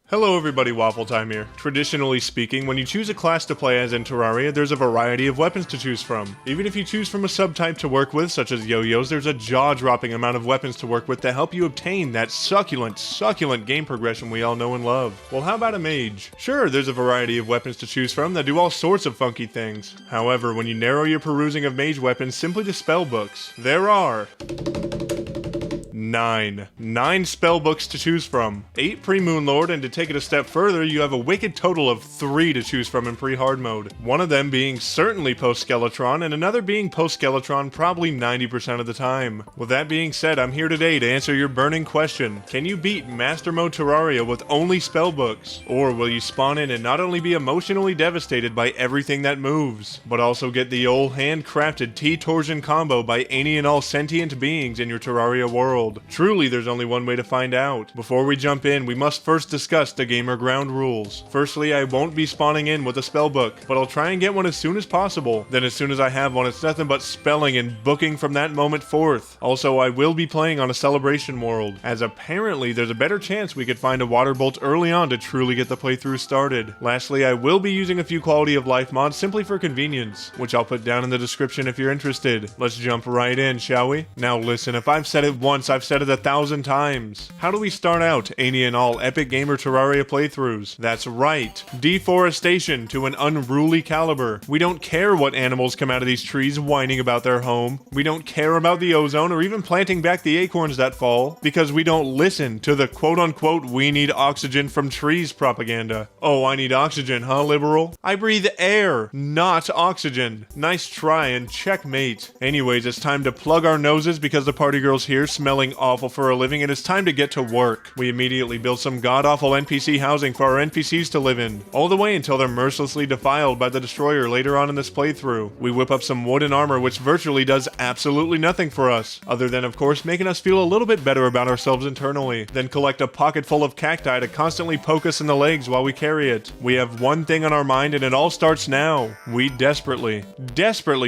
Hello everybody, WaffleTime here. Traditionally speaking, when you choose a class to play as in Terraria, there's a variety of weapons to choose from. Even if you choose from a subtype to work with, such as yo-yos, there's a jaw-dropping amount of weapons to work with to help you obtain that succulent game progression we all know and love. Well, how about a mage? Sure, there's a variety of weapons to choose from that do all sorts of funky things. However, when you narrow your perusing of mage weapons simply to spellbooks, there are nine spellbooks to choose from. 8 pre-Moonlord, and to take it a step further, you have a wicked total of 3 to choose from in pre-hard mode. One of them being certainly post-Skeletron, and another being post-Skeletron probably 90% of the time. With that being said, I'm here today to answer your burning question. Can you beat Master Mode Terraria with only spellbooks? Or will you spawn in and not only be emotionally devastated by everything that moves, but also get the old handcrafted T-Torsion combo by any and all sentient beings in your Terraria world? Truly, there's only one way to find out. Before we jump in, we must first discuss the gamer ground rules. Firstly, I won't be spawning in with a spellbook, but I'll try and get one as soon as possible. Then as soon as I have one, it's nothing but spelling and booking from that moment forth. Also, I will be playing on a celebration world, as apparently there's a better chance we could find a water bolt early on to truly get the playthrough started. Lastly, I will be using a few quality of life mods simply for convenience, which I'll put down in the description if you're interested. Let's jump right in, shall we? Now listen, if I've said it once, I've said it 1,000 times. How do we start out any and all epic gamer Terraria playthroughs? That's right, deforestation to an unruly caliber. We don't care what animals come out of these trees whining about their home. We don't care about the ozone or even planting back the acorns that fall, because we don't listen to the quote-unquote "we need oxygen from trees" propaganda. Oh, I need oxygen, huh, liberal? I breathe air, not oxygen. Nice try and checkmate. Anyways, it's time to plug our noses because the party girl's here smelling awful for a living, and it's time to get to work. We immediately build some god-awful NPC housing for our NPCs to live in, all the way until they're mercilessly defiled by the Destroyer later on in this playthrough. We whip up some wooden armor which virtually does absolutely nothing for us, other than of course making us feel a little bit better about ourselves internally, then collect a pocket full of cacti to constantly poke us in the legs while we carry it. We have one thing on our mind, and it all starts now. We desperately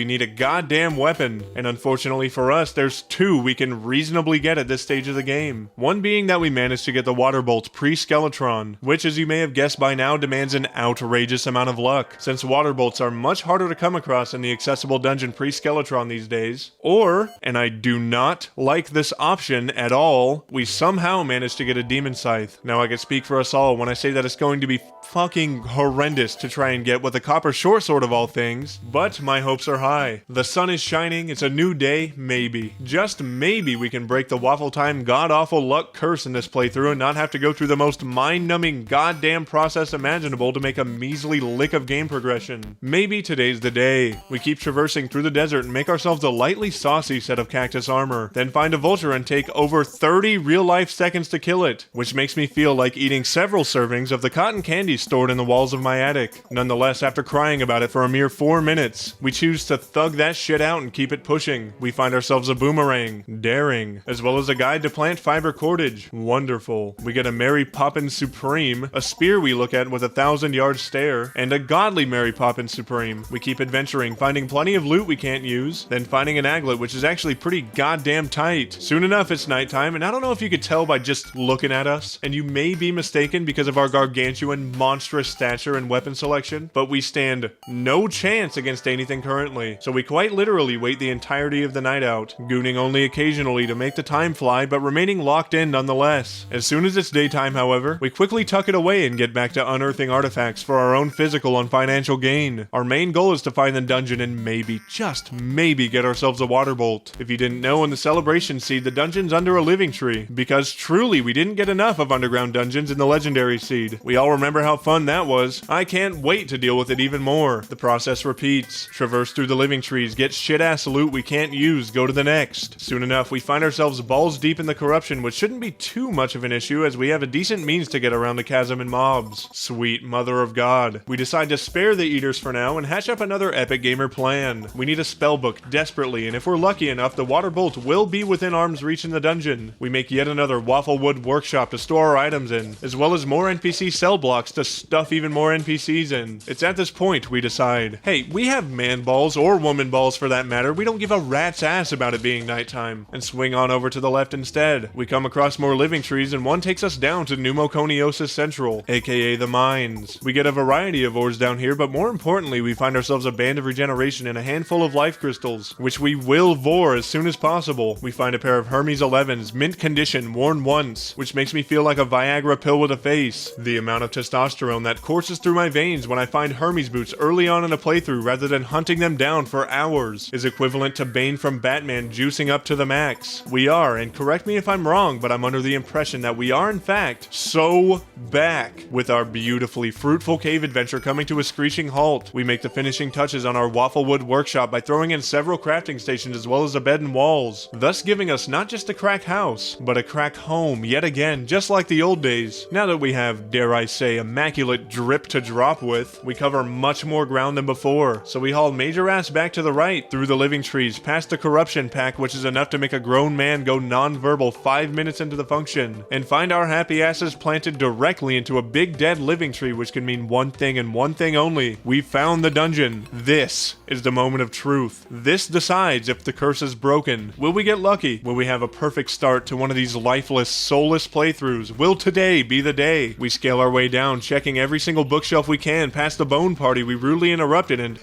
need a goddamn weapon, and unfortunately for us, there's 2 we can reasonably get at this stage of the game. One being that we managed to get the water bolt pre-Skeletron, which as you may have guessed by now demands an outrageous amount of luck, since water bolts are much harder to come across in the accessible dungeon pre-Skeletron these days. Or, and I do not like this option at all, we somehow managed to get a Demon Scythe. Now I can speak for us all when I say that it's going to be fucking horrendous to try and get with a copper short sword of all things, but my hopes are high. The sun is shining, it's a new day, maybe. Just maybe we can break the WaffleTime god-awful luck curse in this playthrough and not have to go through the most mind-numbing goddamn process imaginable to make a measly lick of game progression. Maybe today's the day. We keep traversing through the desert and make ourselves a lightly saucy set of cactus armor, then find a vulture and take over 30 real-life seconds to kill it, which makes me feel like eating several servings of the cotton candy stored in the walls of my attic. Nonetheless, after crying about it for a mere 4 minutes, we choose to thug that shit out and keep it pushing. We find ourselves a boomerang, daring, as well as a guide to plant fiber cordage. Wonderful. We get a Mary Poppins Supreme, a spear we look at with a 1,000-yard stare, and a godly Mary Poppins Supreme. We keep adventuring, finding plenty of loot we can't use, then finding an aglet which is actually pretty goddamn tight. Soon enough it's nighttime, and I don't know if you could tell by just looking at us, and you may be mistaken because of our gargantuan monstrous stature and weapon selection, but we stand no chance against anything currently, so we quite literally wait the entirety of the night out, gooning only occasionally to make the time fly, but remaining locked in nonetheless. As soon as it's daytime, however, we quickly tuck it away and get back to unearthing artifacts for our own physical and financial gain. Our main goal is to find the dungeon and maybe, just maybe, get ourselves a water bolt. If you didn't know, in the celebration seed, the dungeon's under a living tree, because truly we didn't get enough of underground dungeons in the legendary seed. We all remember how fun that was. I can't wait to deal with it even more. The process repeats. Traverse through the living trees, get shit-ass loot we can't use, go to the next. Soon enough, we find ourselves balls deep in the corruption, which shouldn't be too much of an issue as we have a decent means to get around the chasm and mobs. Sweet mother of God. We decide to spare the eaters for now and hatch up another epic gamer plan. We need a spellbook desperately, and if we're lucky enough, the water bolt will be within arm's reach in the dungeon. We make yet another Wafflewood workshop to store our items in, as well as more NPC cell blocks to stuff even more NPCs in. It's at this point we decide, hey, we have man balls, or woman balls for that matter, we don't give a rat's ass about it being nighttime, and swing on over to the the left instead. We come across more living trees and one takes us down to Pneumoconiosis Central, aka the mines. We get a variety of ores down here, but more importantly we find ourselves a band of regeneration and a handful of life crystals, which we will vor as soon as possible. We find a pair of Hermes 11s, mint condition, worn once, which makes me feel like a Viagra pill with a face. The amount of testosterone that courses through my veins when I find Hermes boots early on in a playthrough rather than hunting them down for hours is equivalent to Bane from Batman juicing up to the max. We are, and correct me if I'm wrong, but I'm under the impression that we are in fact so back with our beautifully fruitful cave adventure coming to a screeching halt. We make the finishing touches on our Wafflewood workshop by throwing in several crafting stations as well as a bed and walls, thus giving us not just a crack house, but a crack home yet again, just like the old days. Now that we have, dare I say, immaculate drip to drop with, we cover much more ground than before, so we haul major ass back to the right, through the living trees, past the corruption pack, which is enough to make a grown man go non-verbal 5 minutes into the function, and find our happy asses planted directly into a big dead living tree, which can mean one thing and one thing only. We found the dungeon. This is the moment of truth. This decides if the curse is broken. Will we get lucky? Will we have a perfect start to one of these lifeless, soulless playthroughs? Will today be the day? We scale our way down, checking every single bookshelf we can, past the bone party we rudely interrupted and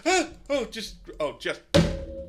just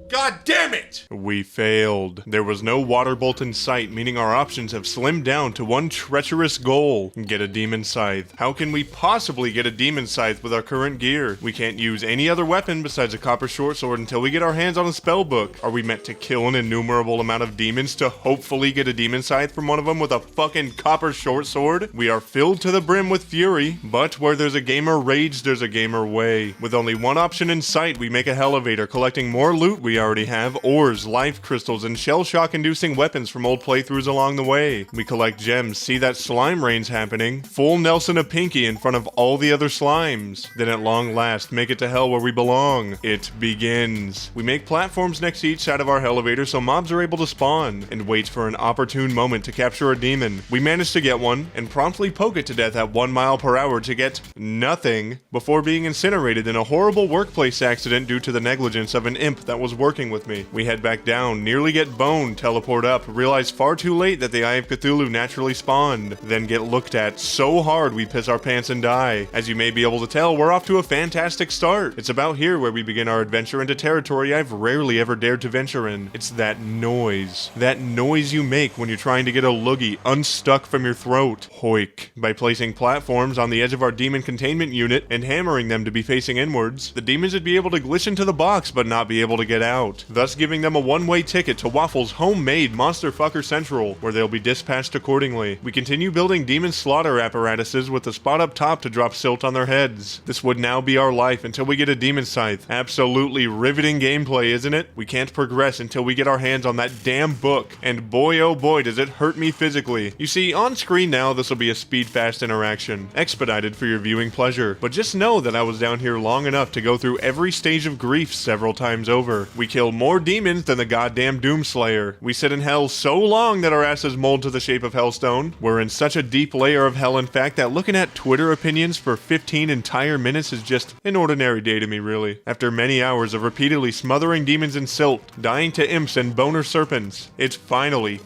God damn it! We failed. There was no water bolt in sight, meaning our options have slimmed down to one treacherous goal: get a Demon Scythe. How can we possibly get a Demon Scythe with our current gear? We can't use any other weapon besides a copper short sword until we get our hands on a spell book. Are we meant to kill an innumerable amount of demons to hopefully get a Demon Scythe from one of them with a fucking copper short sword? We are filled to the brim with fury, but where there's a gamer rage, there's a gamer way. With only one option in sight, we make a Hellivator, collecting more loot we already have, ores, life crystals, and shell shock inducing weapons from old playthroughs along the way. We collect gems, see that slime rain's happening, full Nelson of Pinky in front of all the other slimes. Then at long last, make it to hell where we belong. It begins. We make platforms next to each side of our Hellivator so mobs are able to spawn, and wait for an opportune moment to capture a demon. We manage to get one, and promptly poke it to death at 1 mile per hour to get nothing, before being incinerated in a horrible workplace accident due to the negligence of an imp that was working with me. We head back down, nearly get boned, teleport up, realize far too late that the Eye of Cthulhu naturally spawned, then get looked at so hard we piss our pants and die. As you may be able to tell, we're off to a fantastic start. It's about here where we begin our adventure into territory I've rarely ever dared to venture in. It's that noise. That noise you make when you're trying to get a loogie unstuck from your throat. Hoik. By placing platforms on the edge of our demon containment unit and hammering them to be facing inwards, the demons would be able to glitch into the box but not be able to get out, thus giving them a one-way ticket to Waffle's homemade Monsterfucker Central, where they'll be dispatched accordingly. We continue building demon slaughter apparatuses with the spot up top to drop silt on their heads. This would now be our life until we get a Demon Scythe. Absolutely riveting gameplay, isn't it? We can't progress until we get our hands on that damn book, and boy oh boy does it hurt me physically. You see, on screen now this will be a speed-fast interaction, expedited for your viewing pleasure, but just know that I was down here long enough to go through every stage of grief several times over. We kill more demons than the goddamn Doomslayer. We sit in hell so long that our asses mold to the shape of Hellstone. We're in such a deep layer of hell, in fact, that looking at Twitter opinions for 15 entire minutes is just an ordinary day to me, really. After many hours of repeatedly smothering demons in silt, dying to imps and boner serpents, it's finally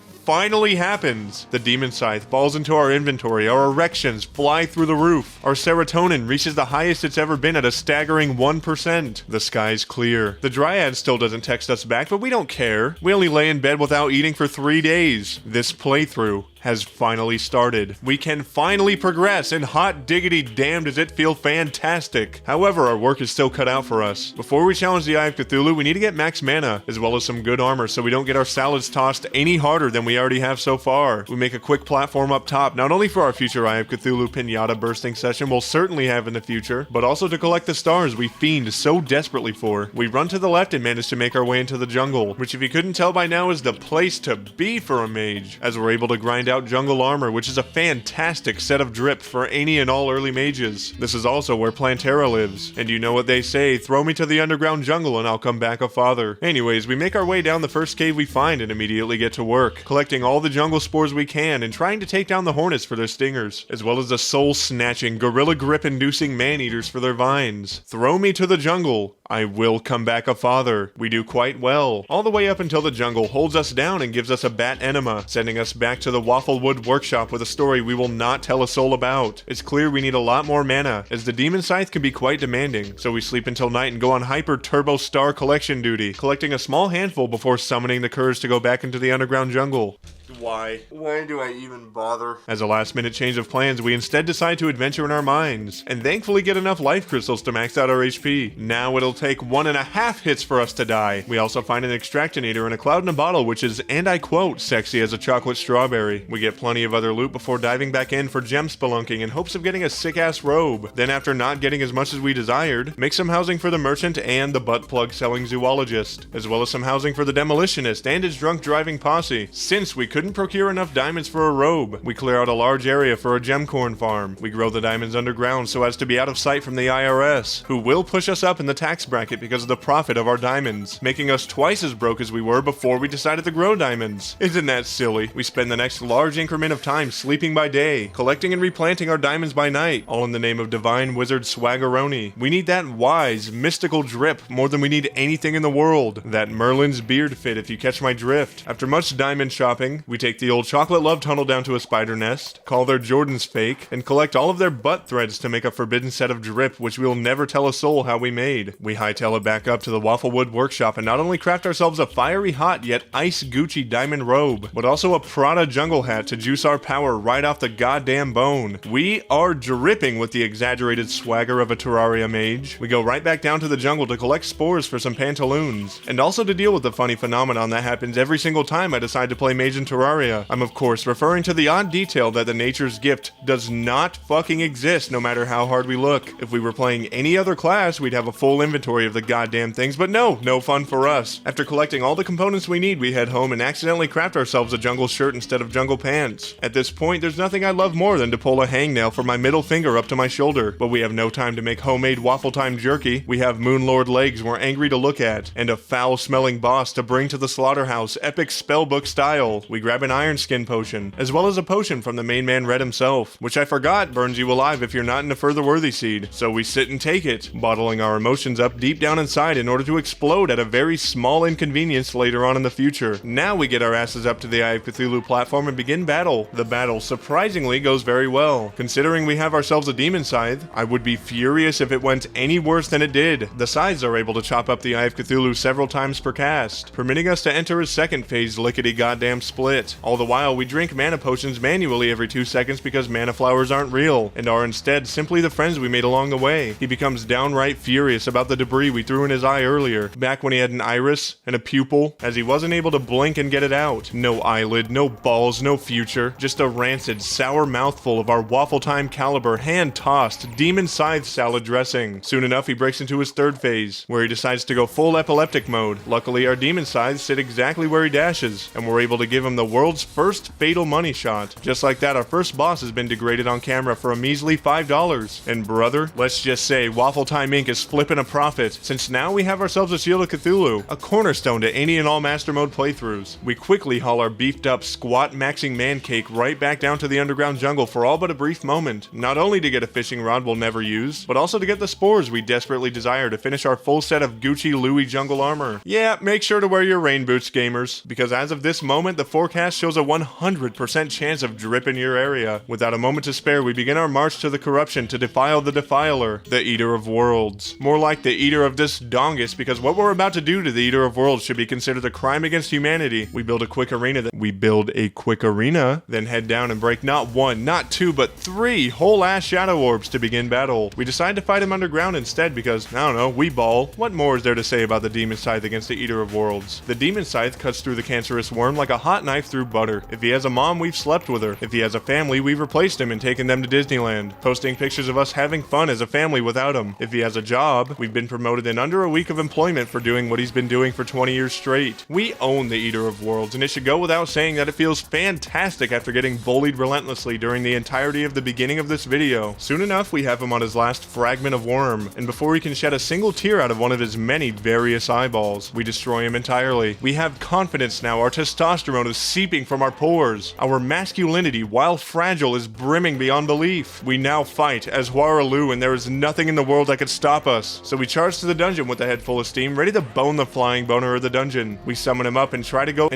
happens. The Demon Scythe falls into our inventory, our erections fly through the roof, our serotonin reaches the highest it's ever been at a staggering 1%. The sky's clear. The Dryad still doesn't text us back, but we don't care. We only lay in bed without eating for 3 days. This playthrough has finally started. We can finally progress, and hot diggity damn does it feel fantastic. However, our work is still cut out for us. Before we challenge the Eye of Cthulhu, we need to get max mana, as well as some good armor so we don't get our salads tossed any harder than we already have so far. We make a quick platform up top, not only for our future Eye of Cthulhu pinata bursting session we'll certainly have in the future, but also to collect the stars we fiend so desperately for. We run to the left and manage to make our way into the jungle, which if you couldn't tell by now is the place to be for a mage, as we're able to grind out jungle armor, which is a fantastic set of drip for any and all early mages. This is also where Plantera lives, and you know what they say, throw me to the underground jungle and I'll come back a father. Anyways, we make our way down the first cave we find and immediately get to work, collecting all the jungle spores we can and trying to take down the hornets for their stingers, as well as the soul-snatching, gorilla grip-inducing man-eaters for their vines. Throw me to the jungle, I will come back a father. We do quite well, all the way up until the jungle holds us down and gives us a bat enema, sending us back to the Wafflewood workshop with a story we will not tell a soul about. It's clear we need a lot more mana, as the Demon Scythe can be quite demanding, so we sleep until night and go on Hyper Turbo Star collection duty, collecting a small handful before summoning the courage to go back into the underground jungle. Why? Why do I even bother? As a last minute change of plans, we instead decide to adventure in our mines, and thankfully get enough life crystals to max out our HP. Now it'll take 1.5 hits for us to die. We also find an extractinator and a cloud in a bottle, which is, and I quote, sexy as a chocolate strawberry. We get plenty of other loot before diving back in for gem spelunking in hopes of getting a sick ass robe. Then after not getting as much as we desired, make some housing for the merchant and the butt plug selling zoologist, as well as some housing for the demolitionist and his drunk driving posse. Since we couldn't procure enough diamonds for a robe, we clear out a large area for a gemcorn farm. We grow the diamonds underground so as to be out of sight from the IRS, who will push us up in the tax bracket because of the profit of our diamonds, making us twice as broke as we were before we decided to grow diamonds. Isn't that silly? We spend the next large increment of time sleeping by day, collecting and replanting our diamonds by night, all in the name of divine wizard swaggeroni. We need that wise, mystical drip more than we need anything in the world. That Merlin's beard fit, if you catch my drift. After much diamond shopping, we take the old chocolate love tunnel down to a spider nest, call their Jordans fake, and collect all of their butt threads to make a forbidden set of drip which we will never tell a soul how we made. We hightail it back up to the Wafflewood workshop and not only craft ourselves a fiery hot yet ice Gucci diamond robe, but also a Prada jungle hat to juice our power right off the goddamn bone. We are dripping with the exaggerated swagger of a Terraria mage. We go right back down to the jungle to collect spores for some pantaloons, and also to deal with the funny phenomenon that happens every single time I decide to play mage in Terraria. I'm of course referring to the odd detail that the nature's gift does not fucking exist no matter how hard we look. If we were playing any other class, we'd have a full inventory of the goddamn things, but no fun for us. After collecting all the components we need, we head home and accidentally craft ourselves a jungle shirt instead of jungle pants. At this point, there's nothing I love more than to pull a hangnail from my middle finger up to my shoulder, but we have no time to make homemade WaffleTime jerky. We have Moonlord legs we're angry to look at, and a foul-smelling boss to bring to the slaughterhouse, epic spellbook style. We grab an iron skin potion, as well as a potion from the main man Red himself, which I forgot burns you alive if you're not in a further worthy seed, so we sit and take it, bottling our emotions up deep down inside in order to explode at a very small inconvenience later on in the future. Now we get our asses up to the Eye of Cthulhu platform and begin battle. The battle surprisingly goes very well. Considering we have ourselves a Demon Scythe, I would be furious if it went any worse than it did. The scythes are able to chop up the Eye of Cthulhu several times per cast, permitting us to enter his second phase lickety goddamn split. All the while we drink mana potions manually every 2 seconds because mana flowers aren't real, and are instead simply the friends we made along the way. He becomes downright furious about the debris we threw in his eye earlier, back when he had an iris and a pupil, as he wasn't able to blink and get it out. No eyelid, no balls, no future, just a rancid, sour mouthful of our WaffleTime caliber, hand-tossed, Demon Scythe salad dressing. Soon enough he breaks into his third phase, where he decides to go full epileptic mode. Luckily our Demon Scythes sit exactly where he dashes, and we're able to give him the world's first fatal money shot. Just like that, our first boss has been degraded on camera for a measly $5. And brother, let's just say WaffleTime Inc. is flipping a profit, since now we have ourselves a Shield of Cthulhu, a cornerstone to any and all Master Mode playthroughs. We quickly haul our beefed up, squat maxing man cake right back down to the underground jungle for all but a brief moment, not only to get a fishing rod we'll never use, but also to get the spores we desperately desire to finish our full set of Gucci Louis jungle armor. Yeah, make sure to wear your rain boots, gamers, because as of this moment, the forecast shows a 100% chance of drip in your area. Without a moment to spare, we begin our march to the corruption to defile the defiler, the Eater of Worlds. More like the Eater of this dongus, because what we're about to do to the Eater of Worlds should be considered a crime against humanity. We build a quick arena, then head down and break not one, not two, but 3 whole ass shadow orbs to begin battle. We decide to fight him underground instead because, I don't know, we ball. What more is there to say about the Demon Scythe against the Eater of Worlds? The Demon Scythe cuts through the cancerous worm like a hot knife through butter. If he has a mom, we've slept with her. If he has a family, we've replaced him and taken them to Disneyland, posting pictures of us having fun as a family without him. If he has a job, we've been promoted in under a week of employment for doing what he's been doing for 20 years straight. We own the Eater of Worlds, and it should go without saying that it feels fantastic after getting bullied relentlessly during the entirety of the beginning of this video. Soon enough, we have him on his last fragment of worm, and before he can shed a single tear out of one of his many various eyeballs, we destroy him entirely. We have confidence now, our testosterone is seeping from our pores. Our masculinity, while fragile, is brimming beyond belief. We now fight as Huaralu, and there is nothing in the world that could stop us. So we charge to the dungeon with a head full of steam, ready to bone the flying boner of the dungeon. We summon him up and try to go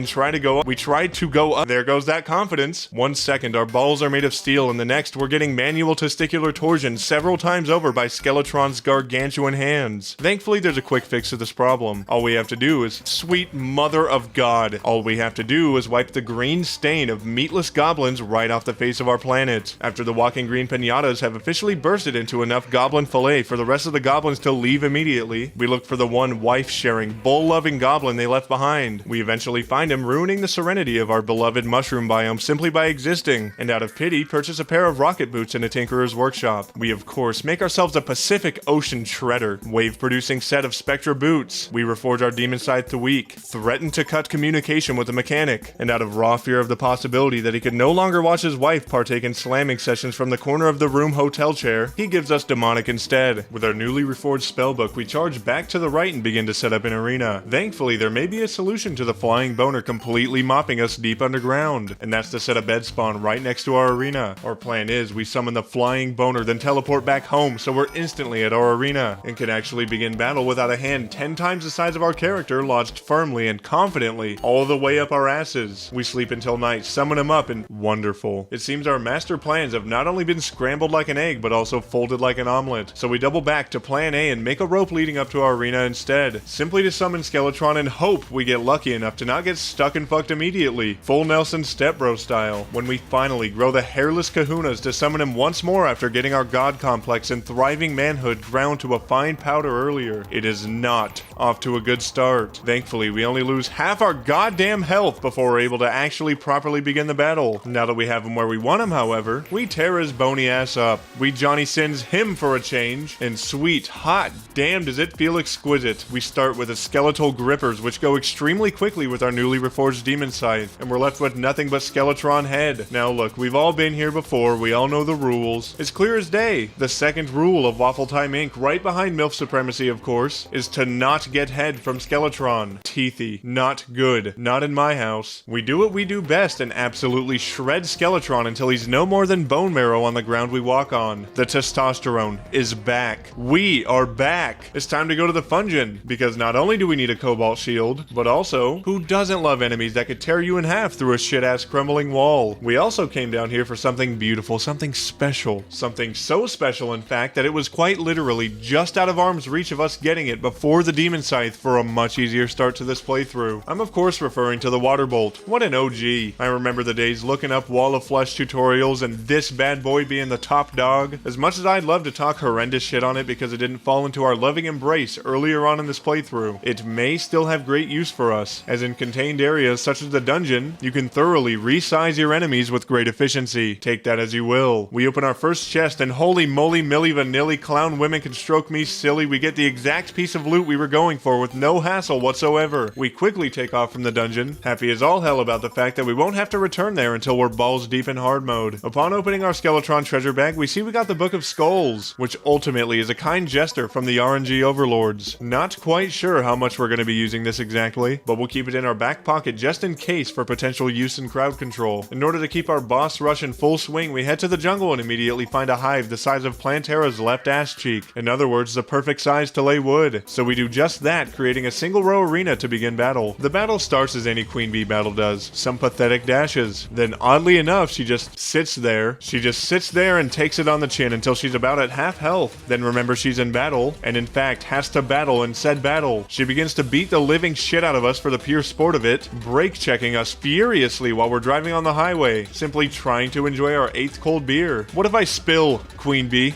up. There goes that confidence. 1 second, our balls are made of steel, and the next, we're getting manual testicular torsion several times over by Skeletron's gargantuan hands. Thankfully, there's a quick fix to this problem. All we have to do is, sweet mother of God, all we have to do is wipe the green stain of meatless goblins right off the face of our planet. After the walking green pinatas have officially bursted into enough goblin fillet for the rest of the goblins to leave immediately, we look for the one wife-sharing, bull-loving goblin they left behind. We eventually find him ruining the serenity of our beloved mushroom biome simply by existing, and out of pity, purchase a pair of rocket boots in a tinkerer's workshop. We of course make ourselves a Pacific Ocean shredder, wave-producing set of Spectra boots. We reforge our Demon Scythe to weak, threaten to cut communication with the mechanic, and out of raw fear of the possibility that he could no longer watch his wife partake in slamming sessions from the corner of the room hotel chair, he gives us demonic instead. With our newly reforged spellbook, we charge back to the right and begin to set up an arena. Thankfully, there may be a solution to the flying boner completely mopping us deep underground, and that's to set a bed spawn right next to our arena. Our plan is we summon the flying boner, then teleport back home so we're instantly at our arena, and can actually begin battle without a hand 10 times the size of our character lodged firmly and confidently all the way up our asses. We sleep until night, summon him up, and wonderful. It seems our master plans have not only been scrambled like an egg, but also folded like an omelet. So we double back to plan A and make a rope leading up to our arena instead, simply to summon Skeletron and hope we get lucky enough to not get stuck and fucked immediately, full Nelson Stepbro style, when we finally grow the hairless kahunas to summon him once more after getting our god complex and thriving manhood ground to a fine powder earlier. It is not off to a good start. Thankfully, we only lose half our goddamn health before we're able to actually properly begin the battle. Now that we have him where we want him, however, we tear his bony ass up. We Johnny Sins him for a change, and sweet, hot damn does it feel exquisite. We start with the skeletal grippers, which go extremely quickly with our newly reforged Demon Scythe, and we're left with nothing but Skeletron head. Now look, we've all been here before, we all know the rules. It's clear as day. The second rule of WaffleTime Inc., right behind MILF Supremacy of course, is to not get head from Skeletron. Teethy. Not good. Not in my house. We do what we do best and absolutely shred Skeletron until he's no more than bone marrow on the ground we walk on. The testosterone is back. We are back. It's time to go to the Fungeon, because not only do we need a cobalt shield, but also, who doesn't love enemies that could tear you in half through a shit-ass crumbling wall? We also came down here for something beautiful, something special. Something so special, in fact, that it was quite literally just out of arm's reach of us getting it before the Demon Scythe for a much easier start to this playthrough. I'm of course referring to the Water Bolt. What an OG. I remember the days looking up Wall of Flesh tutorials and this bad boy being the top dog. As much as I'd love to talk horrendous shit on it because it didn't fall into our loving embrace earlier on in this playthrough, it may still have great use for us, as in contained areas such as the dungeon, you can thoroughly resize your enemies with great efficiency. Take that as you will. We open our first chest and holy moly milli vanilli clown women can stroke me silly, we get the exact piece of loot we were going for with no hassle whatsoever. We quickly take off from the dungeon, happy as all hell about the fact that we won't have to return there until we're balls deep in hard mode. Upon opening our Skeletron treasure bag, we see we got the Book of Skulls, which ultimately is a kind gesture from the RNG overlords. Not quite sure how much we're going to be using this exactly, but we'll keep it in our back pocket just in case for potential use in crowd control. In order to keep our boss rush in full swing, we head to the jungle and immediately find a hive the size of Plantera's left ass cheek. In other words, the perfect size to lay wood. So we do just that, creating a single row arena to begin battle. The battle starts as any Queen Bee battle does, some pathetic dashes. Then oddly enough, she just sits there and takes it on the chin until she's about at half health. Then remember she's in battle, and in fact has to battle in said battle. She begins to beat the living shit out of us for the pure sport of it, brake checking us furiously while we're driving on the highway, simply trying to enjoy our 8th cold beer. What if I spill, Queen Bee?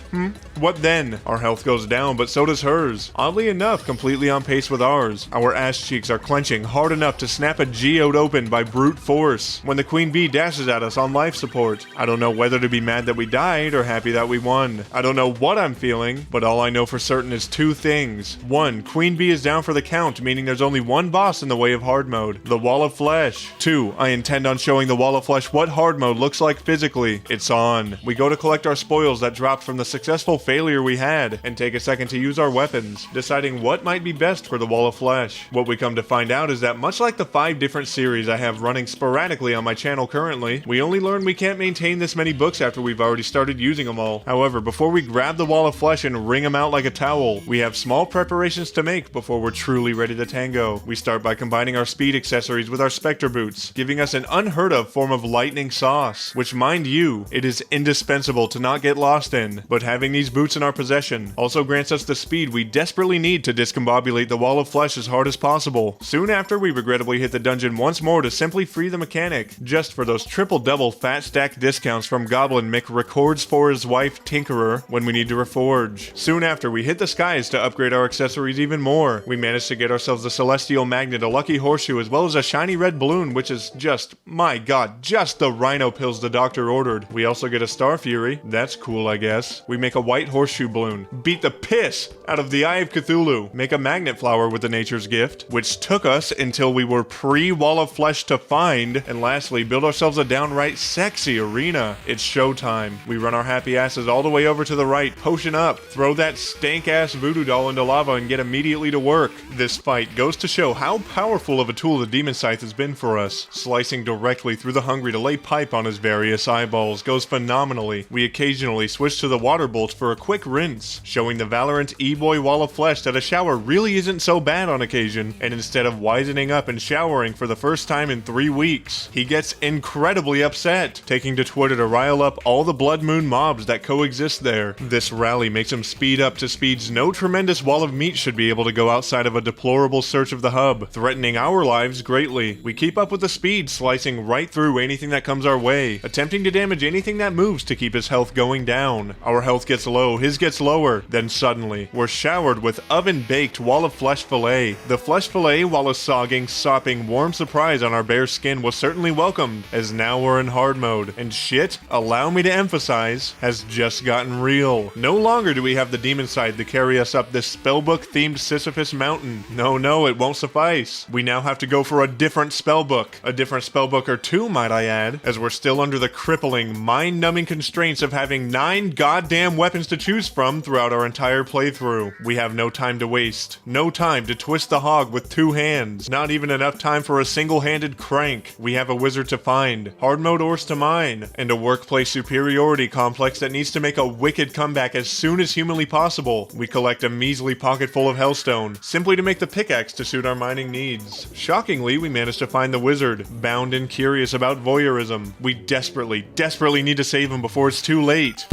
What then? Our health goes down, but so does hers. Oddly enough, completely on pace with ours. Our ass cheeks are clenching hard enough to snap a geode open by brute force when the queen bee dashes at us on life support. I don't know whether to be mad that we died or happy that we won. I don't know what I'm feeling, but all I know for certain is two things. One, queen bee is down for the count, meaning there's only one boss in the way of hard mode, the wall of flesh. Two, I intend on showing the wall of flesh what hard mode looks like physically. It's on. We go to collect our spoils that dropped from the successful failure we had, and take a second to use our weapons, deciding what might be best for the wall of flesh. What we come to find out is that much like the 5 different series I have running sporadically on my channel currently, we only learn we can't maintain this many books after we've already started using them all. However, before we grab the wall of flesh and wring them out like a towel, we have small preparations to make before we're truly ready to tango. We start by combining our speed accessories with our specter boots, giving us an unheard of form of lightning sauce, which mind you, it is indispensable to not get lost in, but having these boots in our possession also grants us the speed we desperately need to discombobulate the wall of flesh as hard as possible. Soon after, we regrettably hit the dungeon once more to simply free the mechanic, just for those triple-double fat stack discounts from Goblin Mick records for his wife Tinkerer when we need to reforge. Soon after, we hit the skies to upgrade our accessories even more. We managed to get ourselves a celestial magnet, a lucky horseshoe, as well as a shiny red balloon, which is just, my god, just the rhino pills the doctor ordered. We also get a star fury. That's cool, I guess. We make a white horseshoe balloon, beat the piss out of the Eye of Cthulhu, make a magnet flower with the nature's gift, which took us until we were pre-wall of flesh to find, and lastly, build ourselves a downright sexy arena. It's showtime. We run our happy asses all the way over to the right, potion up, throw that stank-ass voodoo doll into lava, and get immediately to work. This fight goes to show how powerful of a tool the Demon Scythe has been for us. Slicing directly through the hungry to lay pipe on his various eyeballs goes phenomenally. We occasionally switch to the water bolt for a quick rinse, showing the Valorant E-boy wall of flesh that a shower really isn't so bad on occasion, and instead of wisening up and showering for the first time in 3 weeks, he gets incredibly upset, taking to Twitter to rile up all the Blood Moon mobs that coexist there. This rally makes him speed up to speeds no tremendous wall of meat should be able to go outside of a deplorable search of the hub, threatening our lives greatly. We keep up with the speed, slicing right through anything that comes our way, attempting to damage anything that moves to keep his health going down. Our health gets low, his gets lower, then suddenly, we're showered with oven-baked wall of flesh fillet. The flesh fillet, while a sogging, sopping, warm surprise on our bare skin, was certainly welcomed, as now we're in hard mode, and shit, allow me to emphasize, has just gotten real. No longer do we have the Demon Scythe to carry us up this spellbook-themed Sisyphus mountain. No, it won't suffice. We now have to go for a different spellbook. A different spellbook or two, might I add, as we're still under the crippling, mind-numbing constraints of having 9 goddamn weapons to choose from throughout our entire playthrough. We have no time to waste. No time to twist the hog with 2 hands. Not even enough time for a single-handed crank. We have a wizard to find, hard mode ores to mine, and a workplace superiority complex that needs to make a wicked comeback as soon as humanly possible. We collect a measly pocket full of hellstone, simply to make the pickaxe to suit our mining needs. Shockingly, we managed to find the wizard, bound and curious about voyeurism. We desperately need to save him before it's too late.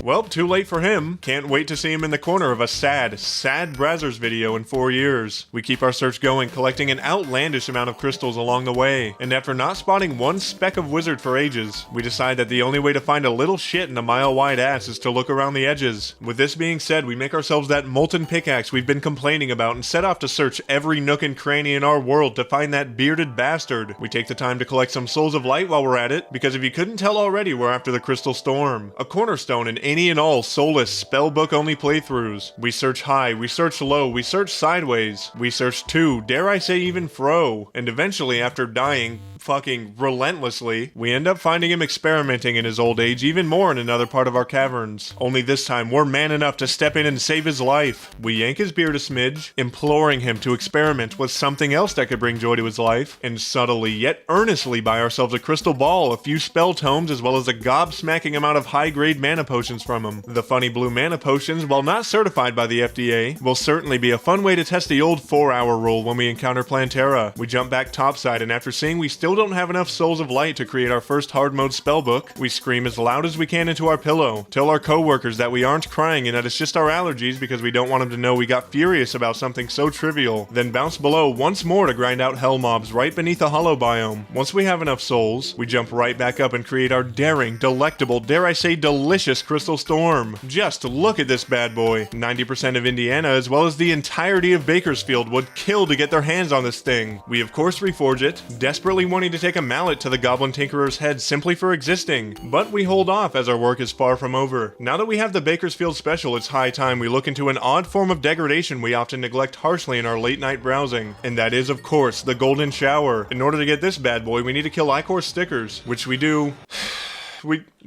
Well, too late for him. Can't wait to see him in the corner of a sad Brazzers video in 4 years. We keep our search going, collecting an outlandish amount of crystals along the way, and after not spotting one speck of wizard for ages, we decide that the only way to find a little shit in a mile-wide ass is to look around the edges. With this being said, we make ourselves that molten pickaxe we've been complaining about and set off to search every nook and cranny in our world to find that bearded bastard. We take the time to collect some souls of light while we're at it, because if you couldn't tell already, we're after the crystal storm, a cornerstone in any and all soulless spellbook-only playthroughs. We search high, we search low, we search sideways, we search to, dare I say even fro, and eventually, after dying fucking relentlessly, we end up finding him experimenting in his old age even more in another part of our caverns. Only this time, we're man enough to step in and save his life. We yank his beard a smidge, imploring him to experiment with something else that could bring joy to his life, and subtly yet earnestly buy ourselves a crystal ball, a few spell tomes, as well as a gobsmacking amount of high-grade mana potions from him. The funny blue mana potions, while not certified by the FDA, will certainly be a fun way to test the old 4-hour rule when we encounter Plantera. We jump back topside, and after seeing we still don't have enough Souls of Light to create our first hard mode spellbook, we scream as loud as we can into our pillow, tell our coworkers that we aren't crying and that it's just our allergies because we don't want them to know we got furious about something so trivial, then bounce below once more to grind out hell mobs right beneath the hollow biome. Once we have enough souls, we jump right back up and create our daring, delectable, dare I say delicious Crystal Storm. Just look at this bad boy. 90% of Indiana as well as the entirety of Bakersfield would kill to get their hands on this thing. We of course reforge it, desperately wanting to take a mallet to the Goblin Tinkerer's head simply for existing, but we hold off as our work is far from over. Now that we have the Bakersfield special, it's high time we look into an odd form of degradation we often neglect harshly in our late night browsing, and that is of course the Golden Shower. In order to get this bad boy, we need to kill Ichor stickers, which we do.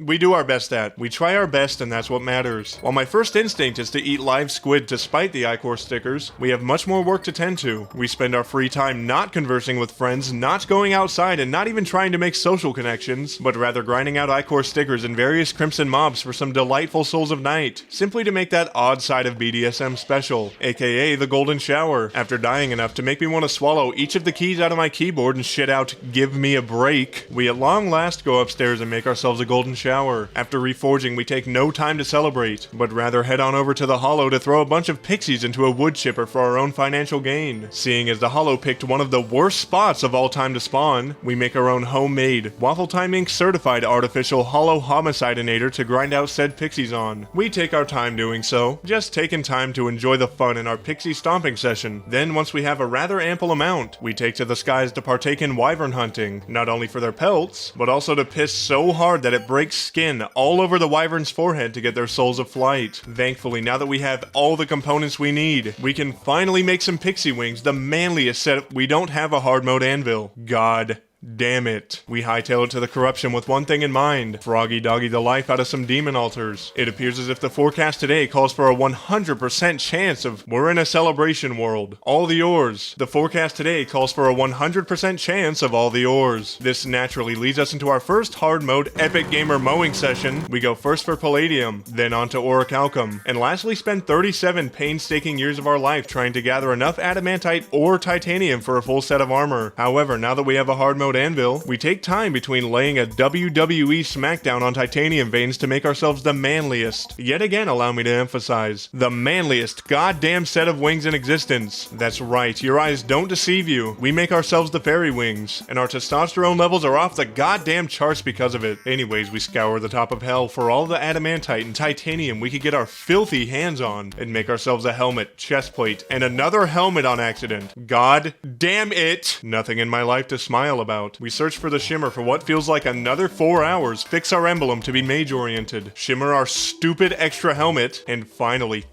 We do our best at. We try our best and that's what matters. While my first instinct is to eat live squid to spite the Ichor stickers, we have much more work to tend to. We spend our free time not conversing with friends, not going outside, and not even trying to make social connections, but rather grinding out Ichor stickers and various Crimson mobs for some delightful Souls of Night, simply to make that odd side of BDSM special, aka the Golden Shower. After dying enough to make me want to swallow each of the keys out of my keyboard and shit out "give me a break," we at long last go upstairs and make ourselves a Golden Shower. After reforging, we take no time to celebrate, but rather head on over to the Hollow to throw a bunch of pixies into a wood chipper for our own financial gain. Seeing as the Hollow picked one of the worst spots of all time to spawn, we make our own homemade, WaffleTime Inc. certified artificial Hollow homicidinator to grind out said pixies on. We take our time doing so, just taking time to enjoy the fun in our pixie stomping session. Then once we have a rather ample amount, we take to the skies to partake in wyvern hunting, not only for their pelts, but also to piss so hard that it breaks skin all over the wyvern's forehead to get their souls of flight. Thankfully, now that we have all the components we need, we can finally make some pixie wings, the manliest setup. We don't have a hard mode anvil. God damn it. We hightail it to the corruption with one thing in mind: froggy doggy the life out of some demon altars. It appears as if the forecast today calls for a 100% chance of we're in a celebration world. All the ores. The forecast today calls for a 100% chance of all the ores. This naturally leads us into our first hard mode epic gamer mowing session. We go first for palladium, then on to orichalcum, and lastly spend 37 painstaking years of our life trying to gather enough adamantite or titanium for a full set of armor. However, now that we have a hard mode anvil, we take time between laying a WWE smackdown on titanium veins to make ourselves the manliest, yet again allow me to emphasize, the manliest goddamn set of wings in existence. That's right, your eyes don't deceive you. We make ourselves the fairy wings, and our testosterone levels are off the goddamn charts because of it. Anyways, we scour the top of hell for all the adamantite and titanium we could get our filthy hands on, and make ourselves a helmet, chest plate, and another helmet on accident. God damn it! Nothing in my life to smile about. We search for the shimmer for what feels like another 4 hours, fix our emblem to be mage-oriented, shimmer our stupid extra helmet, and finally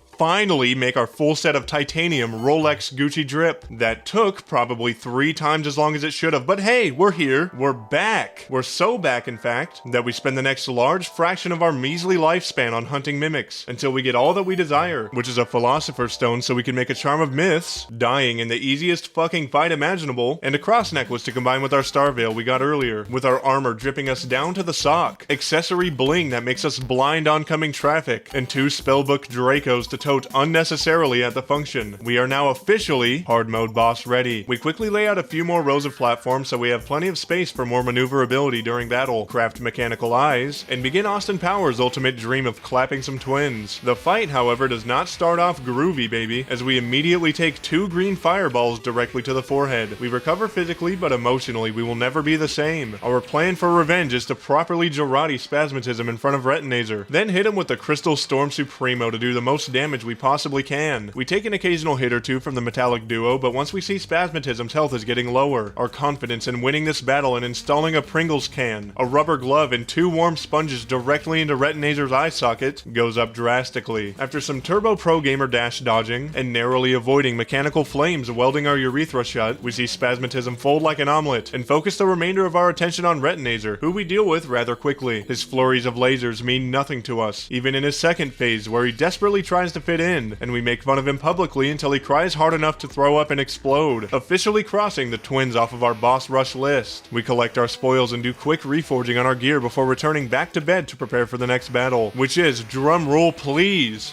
make our full set of titanium Rolex Gucci drip. That took probably 3 times as long as it should have, but hey, we're here, we're back. We're so back, in fact, that we spend the next large fraction of our measly lifespan on hunting mimics, until we get all that we desire, which is a Philosopher's Stone so we can make a Charm of Myths, dying in the easiest fucking fight imaginable, and a cross necklace to combine with our star veil we got earlier, with our armor dripping us down to the sock, accessory bling that makes us blind oncoming traffic, and 2 spellbook Dracos to tote unnecessarily at the function. We are now officially hard mode boss ready. We quickly lay out a few more rows of platforms so we have plenty of space for more maneuverability during battle, craft mechanical eyes, and begin Austin Powers' ultimate dream of clapping some twins. The fight, however, does not start off groovy, baby, as we immediately take 2 green fireballs directly to the forehead. We recover physically, but emotionally we will never be the same. Our plan for revenge is to properly Jarate Spasmatism in front of Retinazer, then hit him with the Crystal Storm Supremo to do the most damage we possibly can. We take an occasional hit or two from the metallic duo, but once we see Spasmatism's health is getting lower, our confidence in winning this battle and installing a Pringles can, a rubber glove, and 2 warm sponges directly into Retinazer's eye socket goes up drastically. After some Turbo Pro Gamer dash dodging and narrowly avoiding mechanical flames welding our urethra shut, we see Spasmatism fold like an omelet and focus the remainder of our attention on Retinazer, who we deal with rather quickly. His flurries of lasers mean nothing to us, even in his second phase where he desperately tries to fit in, and we make fun of him publicly until he cries hard enough to throw up and explode, officially crossing the twins off of our boss rush list. We collect our spoils and do quick reforging on our gear before returning back to bed to prepare for the next battle, which is, drum roll please,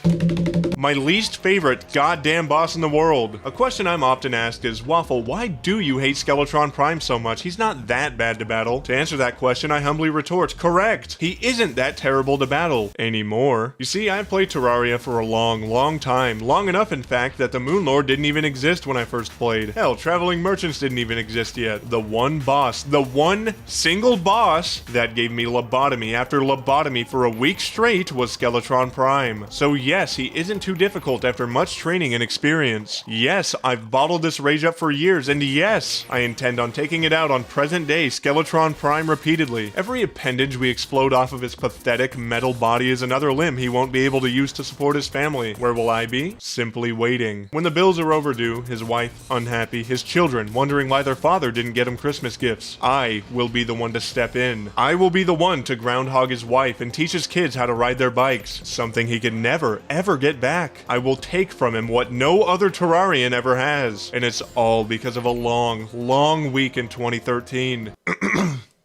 My least favorite goddamn boss in the world. A question I'm often asked is, Waffle, why do you hate Skeletron Prime so much? He's not that bad to battle. To answer that question, I humbly retort, correct! He isn't that terrible to battle anymore. You see, I've played Terraria for a long time. Long enough, in fact, that the Moon Lord didn't even exist when I first played. Hell, Traveling Merchants didn't even exist yet. The one boss, the one single boss that gave me lobotomy after lobotomy for a week straight was Skeletron Prime. So yes, he isn't too difficult after much training and experience. Yes, I've bottled this rage up for years, and yes, I intend on taking it out on present-day Skeletron Prime repeatedly. Every appendage we explode off of his pathetic metal body is another limb he won't be able to use to support his family. Where will I be? Simply waiting. When the bills are overdue, his wife unhappy, his children wondering why their father didn't get him Christmas gifts, I will be the one to step in. I will be the one to groundhog his wife and teach his kids how to ride their bikes, something he can never, ever get back. I will take from him what no other Terrarian ever has, and it's all because of a long week in 2013.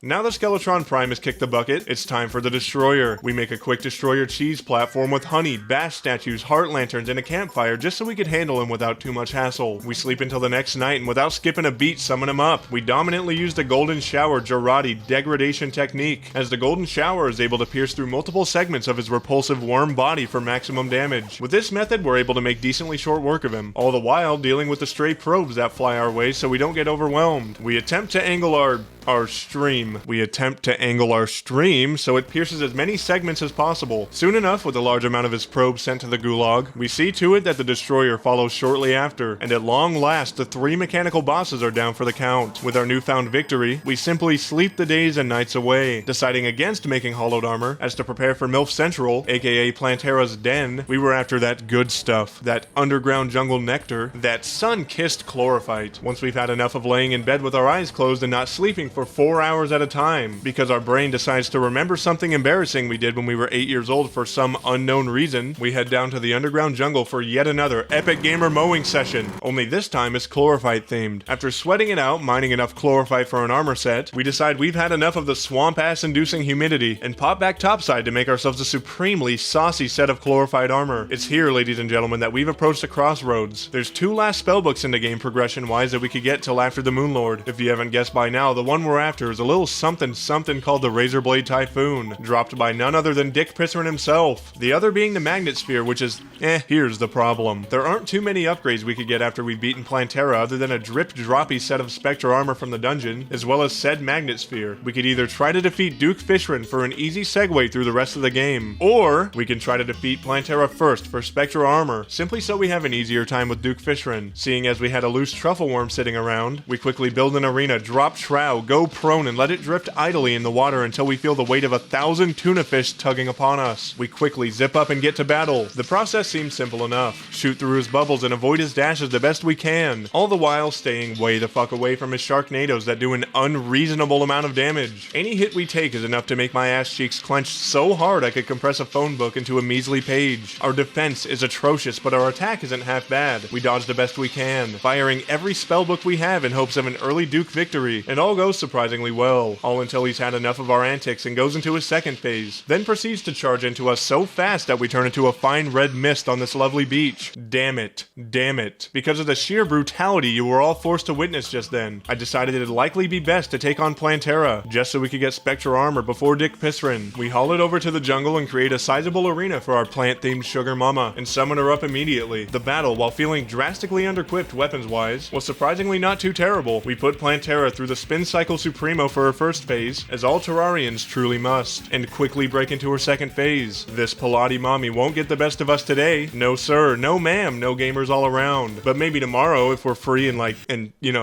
Now that Skeletron Prime has kicked the bucket, it's time for the Destroyer. We make a quick Destroyer cheese platform with honey, bash statues, heart lanterns, and a campfire just so we could handle him without too much hassle. We sleep until the next night and without skipping a beat summon him up. We dominantly use the Golden Shower Jarate degradation technique, as the Golden Shower is able to pierce through multiple segments of his repulsive worm body for maximum damage. With this method, we're able to make decently short work of him, all the while dealing with the stray probes that fly our way so we don't get overwhelmed. We attempt to angle our stream. We attempt to angle our stream so it pierces as many segments as possible. Soon enough, with a large amount of his probes sent to the gulag, we see to it that the Destroyer follows shortly after, and at long last, the 3 mechanical bosses are down for the count. With our newfound victory, we simply sleep the days and nights away, deciding against making hollowed armor, as to prepare for MILF Central, aka Plantera's den, we were after that good stuff, that underground jungle nectar, that sun-kissed chlorophyte. Once we've had enough of laying in bed with our eyes closed and not sleeping for 4 hours at a time, because our brain decides to remember something embarrassing we did when we were 8 years old for some unknown reason, we head down to the underground jungle for yet another epic gamer mowing session, only this time it's chlorophyte themed. After sweating it out, mining enough chlorophyte for an armor set, we decide we've had enough of the swamp-ass inducing humidity, and pop back topside to make ourselves a supremely saucy set of chlorophyte armor. It's here, ladies and gentlemen, that we've approached a crossroads. There's 2 last spellbooks in the game progression-wise that we could get till after the Moon Lord. If you haven't guessed by now, the one we're after is a little something called the Razorblade Typhoon, dropped by none other than Duke Fishron himself. The other being the Magnet Sphere, which is, here's the problem. There aren't too many upgrades we could get after we've beaten Plantera other than a drip-droppy set of Spectre armor from the dungeon, as well as said Magnet Sphere. We could either try to defeat Duke Fishron for an easy segue through the rest of the game, or we can try to defeat Plantera first for Spectre armor, simply so we have an easier time with Duke Fishron. Seeing as we had a loose truffle worm sitting around, we quickly build an arena, drop trow, go prone, and let it drift idly in the water until we feel the weight of 1,000 tuna fish tugging upon us. We quickly zip up and get to battle. The process seems simple enough. Shoot through his bubbles and avoid his dashes the best we can, all the while staying way the fuck away from his Sharknadoes that do an unreasonable amount of damage. Any hit we take is enough to make my ass cheeks clench so hard I could compress a phone book into a measly page. Our defense is atrocious, but our attack isn't half bad. We dodge the best we can, firing every spellbook we have in hopes of an early Duke victory, and all goes surprisingly well, all until he's had enough of our antics and goes into his second phase, then proceeds to charge into us so fast that we turn into a fine red mist on this lovely beach. Damn it. Because of the sheer brutality you were all forced to witness just then, I decided it'd likely be best to take on Plantera, just so we could get Spectre armor before Duke Fishron. We haul it over to the jungle and create a sizable arena for our plant-themed sugar mama, and summon her up immediately. The battle, while feeling drastically under-equipped weapons-wise, was surprisingly not too terrible. We put Plantera through the Spin Cycle Supremo for her first phase, as all Terrarians truly must, and quickly break into her second phase. This Pilati mommy won't get the best of us today. No sir, no ma'am, no gamers all around. But maybe tomorrow if we're free and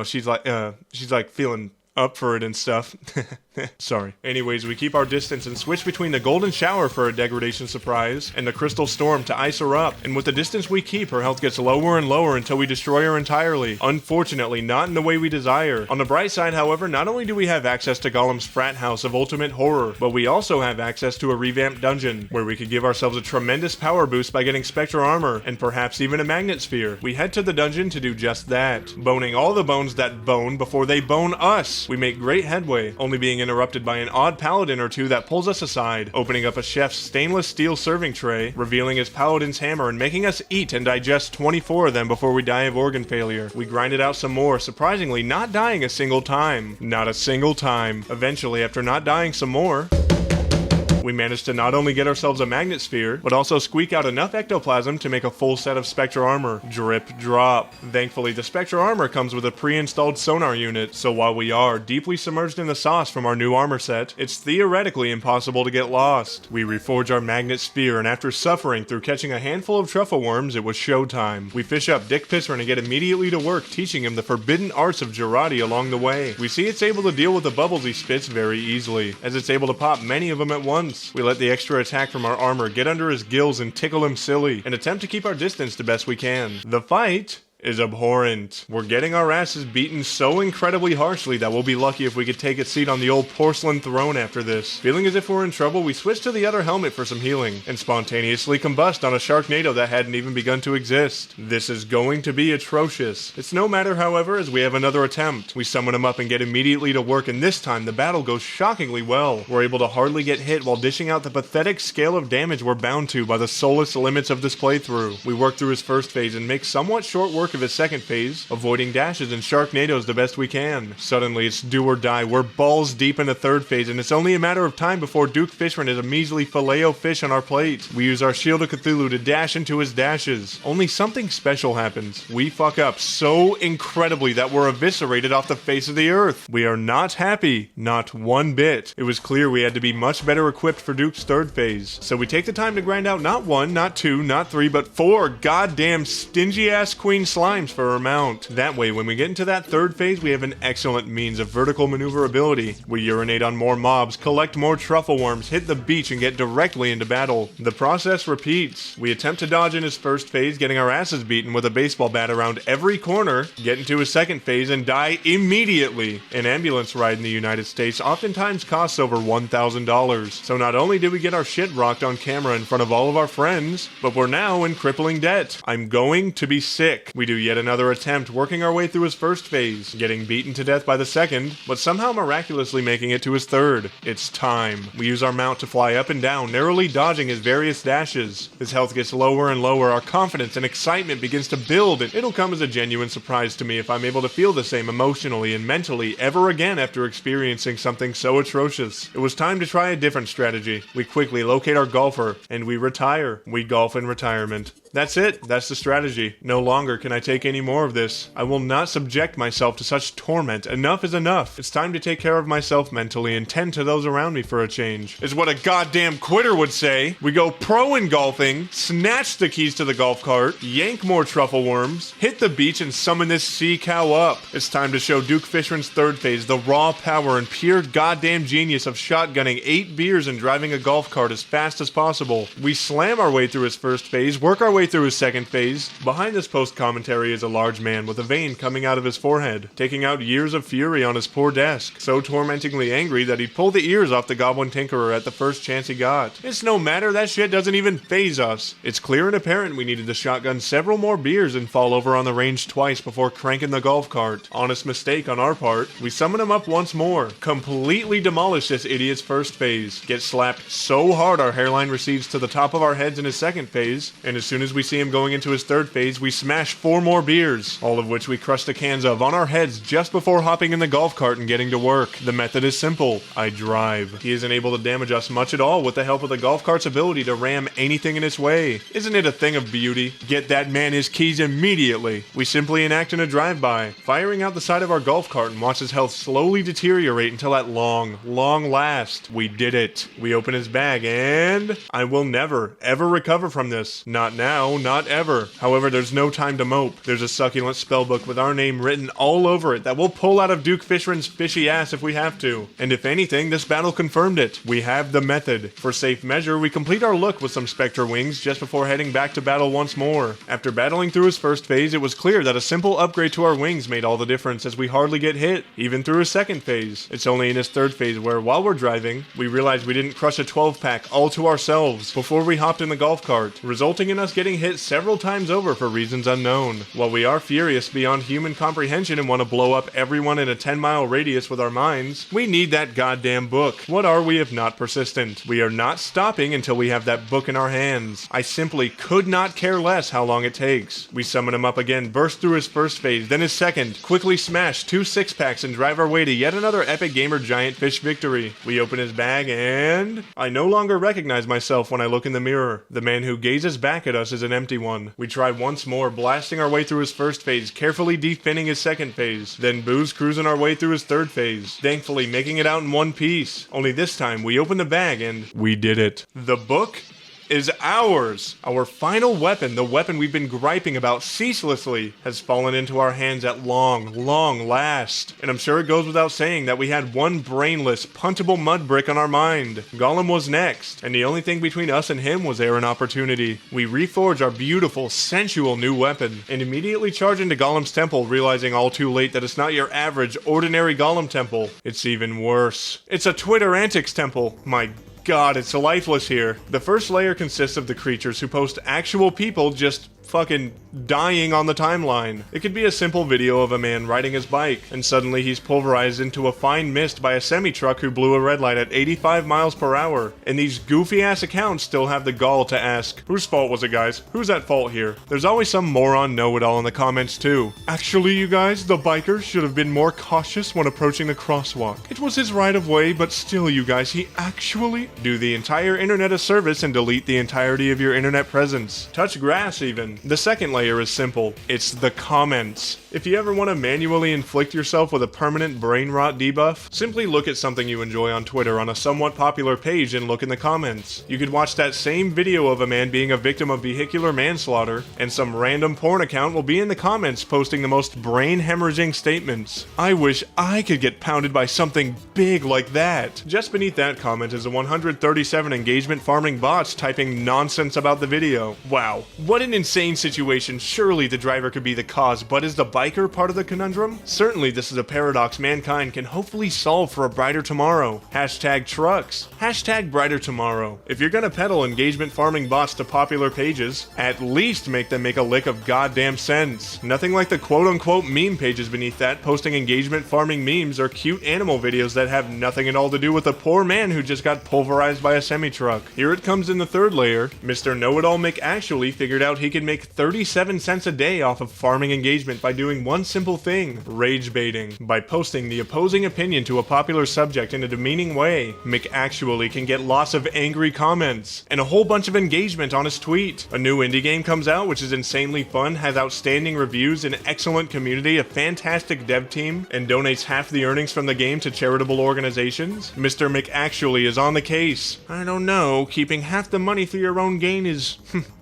she's like feeling up for it and stuff. Sorry. Anyways, we keep our distance and switch between the Golden Shower for a degradation surprise and the Crystal Storm to ice her up, and with the distance we keep, her health gets lower and lower until we destroy her entirely. Unfortunately, not in the way we desire. On the bright side, however, not only do we have access to Golem's frat house of ultimate horror, but we also have access to a revamped dungeon, where we could give ourselves a tremendous power boost by getting Spectre armor, and perhaps even a Magnet Sphere. We head to the dungeon to do just that, boning all the bones that bone before they bone us. We make great headway, only being interrupted by an odd paladin or two that pulls us aside, opening up a chef's stainless steel serving tray, revealing his paladin's hammer and making us eat and digest 24 of them before we die of organ failure. We grinded out some more, surprisingly not dying a single time. Not a single time. Eventually, after not dying some more, we managed to not only get ourselves a magnet sphere, but also squeak out enough ectoplasm to make a full set of Spectre armor. Drip drop. Thankfully, the Spectre armor comes with a pre-installed sonar unit, so while we are deeply submerged in the sauce from our new armor set, it's theoretically impossible to get lost. We reforge our magnet sphere, and after suffering through catching a handful of truffle worms, it was showtime. We fish up Duke Fishron and get immediately to work teaching him the forbidden arts of Jarate along the way. We see it's able to deal with the bubbles he spits very easily, as it's able to pop many of them at once. We let the extra attack from our armor get under his gills and tickle him silly, and attempt to keep our distance the best we can. The fight is abhorrent. We're getting our asses beaten so incredibly harshly that we'll be lucky if we could take a seat on the old porcelain throne after this. Feeling as if we're in trouble, we switch to the other helmet for some healing, and spontaneously combust on a Sharknado that hadn't even begun to exist. This is going to be atrocious. It's no matter, however, as we have another attempt. We summon him up and get immediately to work, and this time the battle goes shockingly well. We're able to hardly get hit while dishing out the pathetic scale of damage we're bound to by the soulless limits of this playthrough. We work through his first phase and make somewhat short work of his second phase, avoiding dashes and Sharknadoes the best we can. Suddenly, it's do or die. We're balls deep in the third phase, and it's only a matter of time before Duke Fishron is a measly filet-o-fish on our plate. We use our Shield of Cthulhu to dash into his dashes. Only something special happens. We fuck up so incredibly that we're eviscerated off the face of the earth. We are not happy. Not one bit. It was clear we had to be much better equipped for Duke's third phase. So we take the time to grind out not one, not two, not three, but 4 goddamn stingy-ass queen slimes for our mount. That way, when we get into that third phase, we have an excellent means of vertical maneuverability. We urinate on more mobs, collect more truffle worms, hit the beach, and get directly into battle. The process repeats. We attempt to dodge in his first phase, getting our asses beaten with a baseball bat around every corner, get into his second phase, and die immediately. An ambulance ride in the United States oftentimes costs over $1,000. So not only did we get our shit rocked on camera in front of all of our friends, but we're now in crippling debt. I'm going to be sick. We do yet another attempt, working our way through his first phase, getting beaten to death by the second, but somehow miraculously making it to his third. It's time. We use our mount to fly up and down, narrowly dodging his various dashes. His health gets lower and lower, our confidence and excitement begins to build, and it'll come as a genuine surprise to me if I'm able to feel the same emotionally and mentally ever again after experiencing something so atrocious. It was time to try a different strategy. We quickly locate our golfer, and we retire. We golf in retirement. That's it. That's the strategy. No longer can I take any more of this. I will not subject myself to such torment. Enough is enough. It's time to take care of myself mentally and tend to those around me for a change. Is what a goddamn quitter would say. We go pro in golfing, snatch the keys to the golf cart, yank more truffle worms, hit the beach, and summon this sea cow up. It's time to show Duke Fishron's third phase the raw power and pure goddamn genius of shotgunning 8 beers and driving a golf cart as fast as possible. We slam our way through his first phase, work our way through his second phase. Behind this post-commentary is a large man with a vein coming out of his forehead, taking out years of fury on his poor desk, so tormentingly angry that he'd pull the ears off the Goblin Tinkerer at the first chance he got. It's no matter, that shit doesn't even faze us. It's clear and apparent we needed to shotgun several more beers and fall over on the range twice before cranking the golf cart. Honest mistake on our part. We summon him up once more, completely demolish this idiot's first phase, get slapped so hard our hairline recedes to the top of our heads in his second phase, and as soon as we see him going into his third phase, we smash 4 more beers, all of which we crush the cans of on our heads just before hopping in the golf cart and getting to work. The method is simple. I drive. He isn't able to damage us much at all with the help of the golf cart's ability to ram anything in its way. Isn't it a thing of beauty? Get that man his keys immediately. We simply enact in a drive-by, firing out the side of our golf cart and watch his health slowly deteriorate until at long last, we did it. We open his bag and I will never, ever recover from this. Not now, not ever. However, there's no time to mope. There's a succulent spellbook with our name written all over it that we'll pull out of Duke Fishron's fishy ass if we have to. And if anything, this battle confirmed it. We have the method. For safe measure, we complete our look with some Spectre wings just before heading back to battle once more. After battling through his first phase, it was clear that a simple upgrade to our wings made all the difference as we hardly get hit, even through his second phase. It's only in his third phase where, while we're driving, we realized we didn't crush a 12-pack all to ourselves before we hopped in the golf cart, resulting in us getting getting hit several times over for reasons unknown. While we are furious beyond human comprehension and want to blow up everyone in a 10-mile radius with our minds, we need that goddamn book. What are we if not persistent? We are not stopping until we have that book in our hands. I simply could not care less how long it takes. We summon him up again, burst through his first phase, then his second, quickly smash 2 6-packs and drive our way to yet another epic gamer giant fish victory. We open his bag and... I no longer recognize myself when I look in the mirror. The man who gazes back at us is an empty one. We try once more, blasting our way through his first phase, carefully defending his second phase, then booze cruising our way through his third phase, thankfully making it out in one piece. Only this time we open the bag and we did it. The book is ours. Our final weapon, the weapon we've been griping about ceaselessly, has fallen into our hands at long last. And I'm sure it goes without saying that we had one brainless, puntable mud brick on our mind. Golem was next, and the only thing between us and him was air and opportunity. We reforge our beautiful, sensual new weapon, and immediately charge into Golem's temple, realizing all too late that it's not your average, ordinary Golem temple. It's even worse. It's a Twitter antics temple. My God, it's lifeless here. The first layer consists of the creatures who post actual people just fucking dying on the timeline. It could be a simple video of a man riding his bike, and suddenly he's pulverized into a fine mist by a semi-truck who blew a red light at 85 miles per hour. And these goofy-ass accounts still have the gall to ask, whose fault was it, guys? Who's at fault here? There's always some moron know-it-all in the comments too. Actually, you guys, the biker should have been more cautious when approaching the crosswalk. It was his right of way, but still, you guys, he actually... Do the entire internet a service and delete the entirety of your internet presence. Touch grass, even. The second layer is simple. It's the comments. If you ever want to manually inflict yourself with a permanent brain rot debuff, simply look at something you enjoy on Twitter on a somewhat popular page and look in the comments. You could watch that same video of a man being a victim of vehicular manslaughter, and some random porn account will be in the comments posting the most brain-hemorrhaging statements. I wish I could get pounded by something big like that. Just beneath that comment is a 137 engagement farming bots typing nonsense about the video. Wow, what an insane situation. Surely the driver could be the cause, but is the biker part of the conundrum? Certainly this is a paradox mankind can hopefully solve for a brighter tomorrow. Hashtag trucks. Hashtag brighter tomorrow. If you're gonna peddle engagement farming bots to popular pages, at least make them make a lick of goddamn sense. Nothing like the quote-unquote meme pages beneath that posting engagement farming memes or cute animal videos that have nothing at all to do with a poor man who just got pulverized by a semi-truck. Here it comes in the third layer. Mr. Know-It-All McActually figured out he could make 37 cents a day off of farming engagement by doing one simple thing: rage baiting. By posting the opposing opinion to a popular subject in a demeaning way, McActually can get lots of angry comments and a whole bunch of engagement on his tweet. A new indie game comes out which is insanely fun, has outstanding reviews, an excellent community, a fantastic dev team, and donates half the earnings from the game to charitable organizations. Mr. McActually is on the case. I don't know, keeping half the money for your own gain is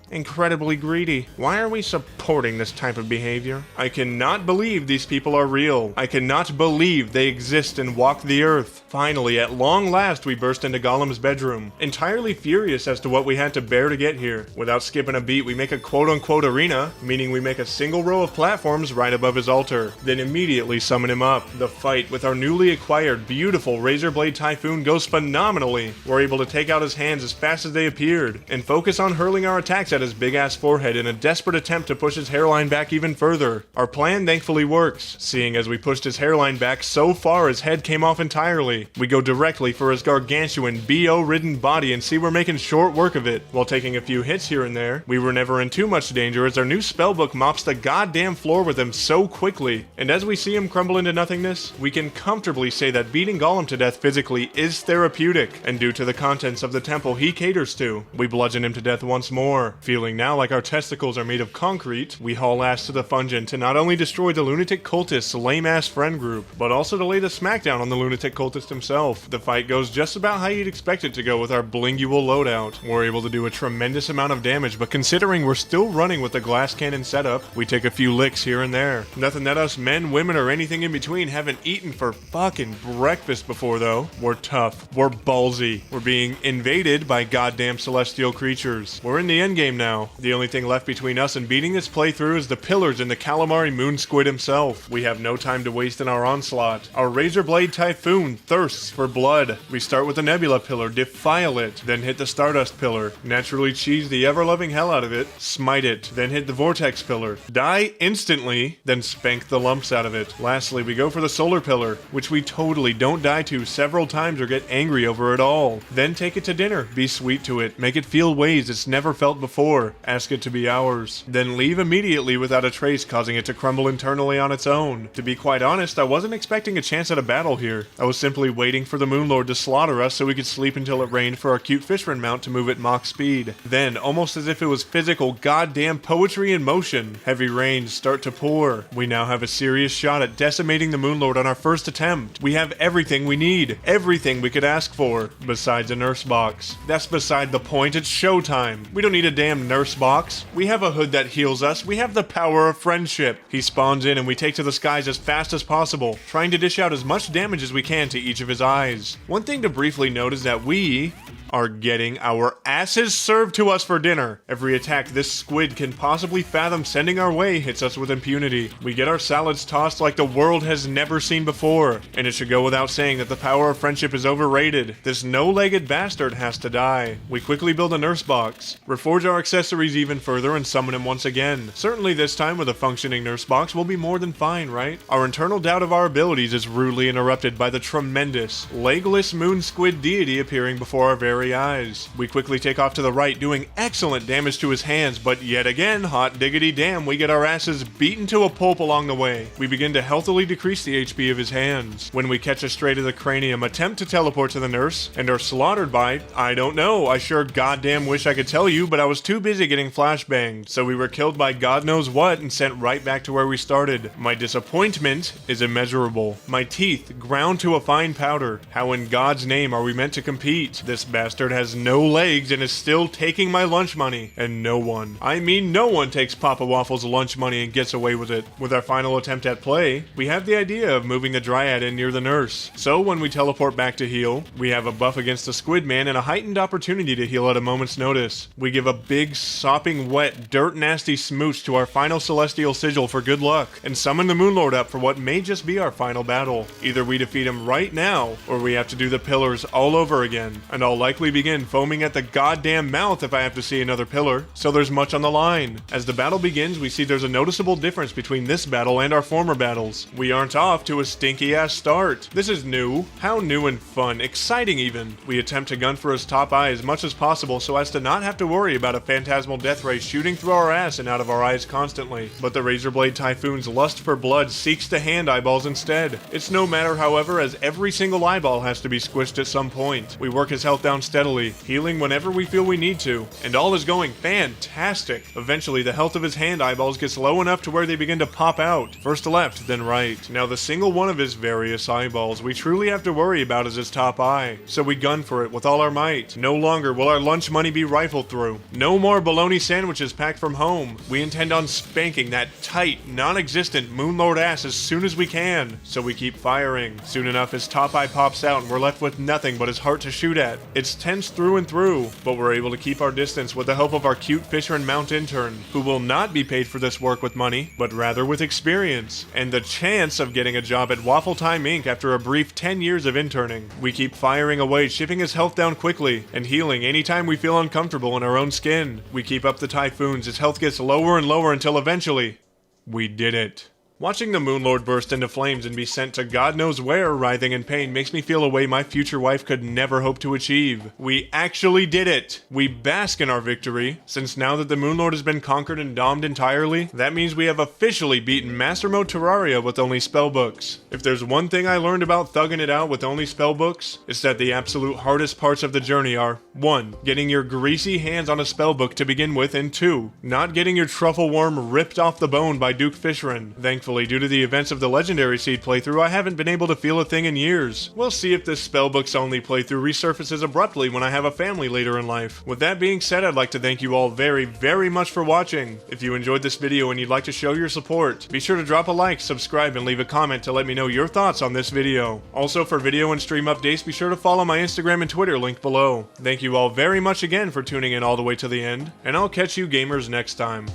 incredibly greedy. Why are we supporting this type of behavior? I cannot believe these people are real. I cannot believe they exist and walk the earth. Finally, at long last, we burst into Golem's bedroom, entirely furious as to what we had to bear to get here. Without skipping a beat, we make a quote-unquote arena, meaning we make a single row of platforms right above his altar, then immediately summon him up. The fight with our newly acquired beautiful Razorblade Typhoon goes phenomenally. We're able to take out his hands as fast as they appeared, and focus on hurling our attacks at his big-ass forehead in a desperate attempt to push his hairline back even further. Our plan thankfully works, seeing as we pushed his hairline back so far his head came off entirely. We go directly for his gargantuan, BO-ridden body and see we're making short work of it. While taking a few hits here and there, we were never in too much danger as our new spellbook mops the goddamn floor with him so quickly. And as we see him crumble into nothingness, we can comfortably say that beating Golem to death physically is therapeutic, and due to the contents of the temple he caters to, we bludgeon him to death once more. Feeling now like our testicles are made of concrete, we haul ass to the Fungent to not only destroy the Lunatic Cultist's lame-ass friend group, but also to lay the smackdown on the Lunatic Cultist himself. The fight goes just about how you'd expect it to go with our blingual loadout. We're able to do a tremendous amount of damage, but considering we're still running with the glass cannon setup, we take a few licks here and there. Nothing that us men, women, or anything in between haven't eaten for fucking breakfast before though. We're tough. We're ballsy. We're being invaded by goddamn celestial creatures. We're in the endgame game now. The only thing left between us and beating this playthrough is the pillars and the calamari moon squid himself. We have no time to waste in our onslaught. Our razor blade typhoon thirsts for blood. We start with the nebula pillar, defile it, then hit the stardust pillar, naturally cheese the ever-loving hell out of it, smite it, then hit the vortex pillar, die instantly, then spank the lumps out of it. Lastly, we go for the solar pillar, which we totally don't die to several times or get angry over at all. Then take it to dinner, be sweet to it, make it feel ways it's never felt before, ask it to be ours, then leave immediately without a trace, causing it to crumble internally on its own. To be quite honest, I wasn't expecting a chance at a battle here. I was simply waiting for the Moonlord to slaughter us so we could sleep until it rained for our cute Fishron mount to move at Mach speed. Then, almost as if it was physical goddamn poetry in motion, heavy rains start to pour. We now have a serious shot at decimating the Moonlord on our first attempt. We have everything we need, everything we could ask for, besides a nurse box. That's beside the point, it's showtime. We don't need a damn nurse box. We have a hood that heals us, we have the power of friendship. He spawns in and we take to the skies as fast as possible, trying to dish out as much damage as we can to each of his eyes. One thing to briefly note is that we are getting our asses served to us for dinner. Every attack this squid can possibly fathom sending our way hits us with impunity. We get our salads tossed like the world has never seen before. And it should go without saying that the power of friendship is overrated. This no-legged bastard has to die. We quickly build a nurse box, reforge our accessories even further, and summon him once again. Certainly this time with a functioning nurse box will be more than fine, right? Our internal doubt of our abilities is rudely interrupted by the tremendous, legless moon squid deity appearing before our very eyes. We quickly take off to the right, doing excellent damage to his hands, but yet again, hot diggity damn, we get our asses beaten to a pulp along the way. We begin to healthily decrease the HP of his hands. When we catch a stray to the cranium, attempt to teleport to the nurse, and are slaughtered by, I don't know, I sure goddamn wish I could tell you, but I was too busy getting flashbanged, so we were killed by God knows what and sent right back to where we started. My disappointment is immeasurable. My teeth ground to a fine powder. How in God's name are we meant to compete? This bastard has no legs and is still taking my lunch money. And no one, I mean no one, takes Papa Waffle's lunch money and gets away with it. With our final attempt at play, we have the idea of moving the Dryad in near the nurse. So when we teleport back to heal, we have a buff against the Squid Man and a heightened opportunity to heal at a moment's notice. We give a big, sopping wet, dirt nasty smooch to our final Celestial Sigil for good luck, and summon the Moonlord up for what may just be our final battle. Either we defeat him right now, or we have to do the pillars all over again, and I'll likely begin foaming at the goddamn mouth if I have to see another pillar, so there's much on the line. As the battle begins, we see there's a noticeable difference between this battle and our former battles. We aren't off to a stinky ass start. This is new. How new and fun, exciting even. We attempt to gun for his top eye as much as possible so as to not have to worry about a phantasmal death ray shooting through our ass and out of our eyes constantly. But the Razorblade Typhoon's lust for blood seeks to hand eyeballs instead. It's no matter, however, as every single eyeball has to be squished at some point. We work his health down steadily, healing whenever we feel we need to, and all is going fantastic. Eventually, the health of his hand eyeballs gets low enough to where they begin to pop out, first left, then right. Now the single one of his various eyeballs we truly have to worry about is his top eye, so we gun for it with all our might. No longer will our lunch money be rifled through. No more bologna sandwiches packed from home. We intend on spanking that tight, non-existent Moonlord ass as soon as we can, so we keep firing. Soon enough, his top eye pops out and we're left with nothing but his heart to shoot at. It's tense through and through, but we're able to keep our distance with the help of our cute Fishron Mount intern, who will not be paid for this work with money, but rather with experience, and the chance of getting a job at WaffleTime Inc. after a brief 10 years of interning. We keep firing away, shipping his health down quickly, and healing anytime we feel uncomfortable in our own skin. We keep up the typhoons, his health gets lower and lower until eventually, we did it. Watching the Moonlord burst into flames and be sent to God knows where, writhing in pain, makes me feel a way my future wife could never hope to achieve. We actually did it! We bask in our victory, since now that the Moonlord has been conquered and domed entirely, that means we have officially beaten Master Mode Terraria with only spellbooks. If there's one thing I learned about thugging it out with only spellbooks, it's that the absolute hardest parts of the journey are 1. Getting your greasy hands on a spellbook to begin with, and 2. Not getting your truffle worm ripped off the bone by Duke Fishron. Thankfully, Thankfully, due to the events of the Legendary Seed playthrough, I haven't been able to feel a thing in years. We'll see if this Spellbooks only playthrough resurfaces abruptly when I have a family later in life. With that being said, I'd like to thank you all very much for watching. If you enjoyed this video and you'd like to show your support, be sure to drop a like, subscribe, and leave a comment to let me know your thoughts on this video. Also, for video and stream updates, be sure to follow my Instagram and Twitter link below. Thank you all very much again for tuning in all the way to the end, and I'll catch you gamers next time.